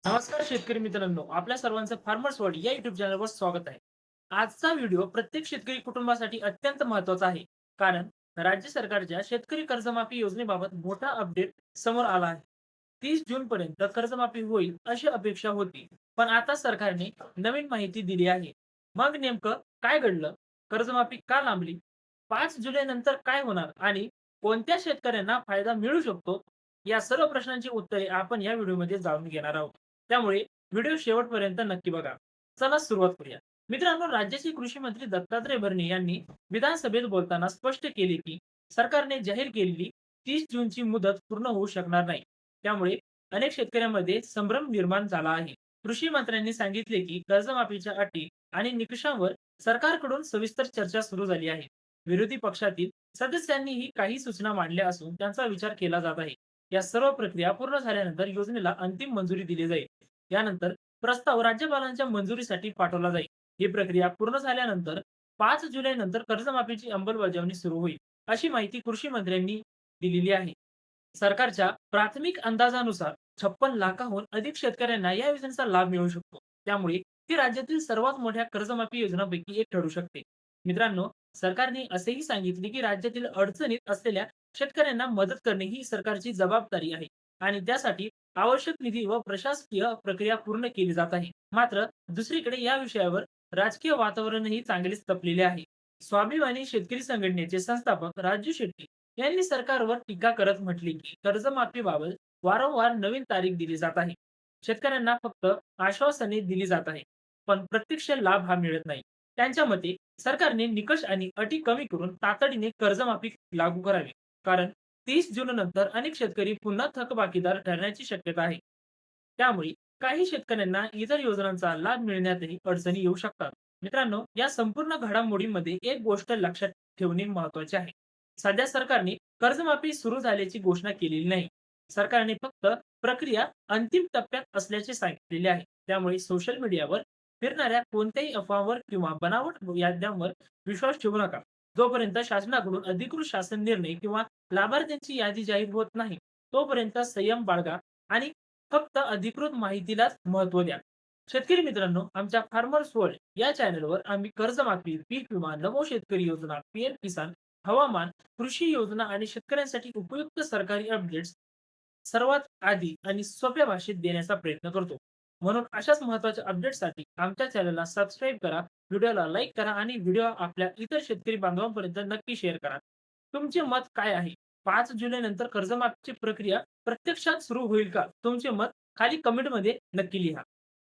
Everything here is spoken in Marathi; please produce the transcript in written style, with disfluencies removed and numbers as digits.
नमस्कार शेतकरी मित्रांनो, आपल्या सर्वांचं फार्मर्स वर्ल्ड या युट्यूब चॅनलवर स्वागत आहे. आजचा व्हिडिओ प्रत्येक शेतकरी कुटुंबासाठी अत्यंत महत्त्वाचा आहे. कारण राज्य सरकारच्या शेतकरी कर्जमाफी योजनेबाबत मोठा अपडेट समोर आला आहे. 30 जून पर्यंत कर्जमाफी होईल अशी अपेक्षा होती, पण आता सरकारने नवीन माहिती दिली आहे. मग नेमकं काय घडलं? कर्जमाफी का लांबली? 5 जुलै नंतर काय होणार आणि कोणत्या शेतकऱ्यांना फायदा मिळू शकतो? या सर्व प्रश्नांची उत्तरे आपण या व्हिडिओमध्ये जाणून घेणार आहोत. त्यामुळे व्हिडिओ शेवटपर्यंत नक्की बघा. चला सुरुवात करूया. मित्रांनो, राज्याचे कृषी मंत्री दत्तात्रय भरणे यांनी विधानसभेत बोलताना स्पष्ट केले की सरकारने जाहीर केलेली 30 जूनची मुदत पूर्ण होऊ शकणार नाही. त्यामुळे अनेक शेतकऱ्यांमध्ये संभ्रम निर्माण झाला आहे. कृषी मंत्र्यांनी सांगितले की कर्जमाफीच्या अटी आणि निकषांवर सरकारकडून सविस्तर चर्चा सुरू झाली आहे. विरोधी पक्षातील सदस्यांनीही काही सूचना मांडल्या असून त्यांचा विचार केला जात आहे. या सर्व प्रक्रिया पूर्ण झाल्यानंतर योजनेला अंतिम मंजुरी दिली जाईल. यानंतर प्रस्ताव राज्यपालांच्या मंजुरीसाठी पाठवला जाईल. ही प्रक्रिया पूर्ण झाल्यानंतर 5 जुलै नंतर कर्जमाफीची अंमलबजावणी सुरू होईल, अशी माहिती कृषी मंत्र्यांनी दिलेली आहे. सरकारच्या प्राथमिक अंदाजानुसार 56 लाखाहून अधिक शेतकऱ्यांना या योजनेचा लाभ मिळू शकतो. त्यामुळे ही राज्यातील सर्वात मोठ्या कर्जमाफी योजनांपैकी एक ठरू शकते. मित्रांनो, सरकारने असेही सांगितले की राज्यातील अडचणीत असलेल्या शेतकऱ्यांना मदत करणे ही सरकारची जबाबदारी आहे आणि त्यासाठी आवश्यक निधी व प्रशासकीय प्रक्रिया पूर्ण केली जात आहे. मात्र दुसरीकडे या विषयावर राजकीय वातावरणही चांगलेच तपलेले आहे. स्वाभिमानी शेतकरी संघटनेचे संस्थापक राजू शेट्टी यांनी सरकारवर टीका करत म्हटले की कर्जमाफीबाबत वारंवार नवीन तारीख दिली जात आहे. शेतकऱ्यांना फक्त आश्वासने दिली जात आहे, पण प्रत्यक्ष लाभ हा मिळत नाही. त्यांच्या मते सरकारने निकष आणि अटी कमी करून तातडीने कर्जमाफी लागू करावी. कारण 30 जून नंतर अनेक शेतकरी पुन्हा थकबाकीदार ठरण्याची शक्यता आहे. त्यामुळे काही शेतकऱ्यांना इतर योजनांचा लाभ मिळण्यातही अडचणी येऊ शकतात. मित्रांनो, या संपूर्ण घडामोडीमध्ये एक गोष्ट लक्षात ठेवणे महत्वाचे आहे. सध्या सरकारने कर्जमाफी सुरू झाल्याची घोषणा केलेली नाही. सरकारने फक्त प्रक्रिया अंतिम टप्प्यात असल्याचे सांगितलेले आहे. त्यामुळे सोशल मीडियावर फिरणाऱ्या कोणत्याही अफवांवर किंवा बनावट याद्यांवर विश्वास ठेवू नका. जोपर्यंत शासनाकडून अधिकृत शासन निर्णय किंवा लाभार्थ्यांची यादी जाहीर होत नाही, तोपर्यंत संयम बाळगा आणि फक्त अधिकृत माहितीलाच महत्त्व द्या. शेतकरी मित्रांनो, आमच्या फार्मर्स वर्ल्ड या चॅनलवर आम्ही कर्जमाफी, पीक विमा, नमो शेतकरी योजना, पीएम किसान, हवामान, कृषी योजना आणि शेतकऱ्यांसाठी उपयुक्त सरकारी अपडेट्स सर्वात आधी आणि सोप्या भाषेत देण्याचा प्रयत्न करतो. म्हणून अशाच महत्त्वाच्या अपडेट्ससाठी आमच्या चॅनलला सबस्क्राईब करा, व्हिडिओला लाईक करा आणि व्हिडिओ आपल्या इतर शेतकरी बांधवांपर्यंत नक्की शेअर करा. तुमचे मत काय आहे? 5 जुलै नंतर कर्जमाफीची प्रक्रिया प्रत्यक्षात सुरू होईल का? तुमचे मत खाली कमेंटमध्ये नक्की लिहा.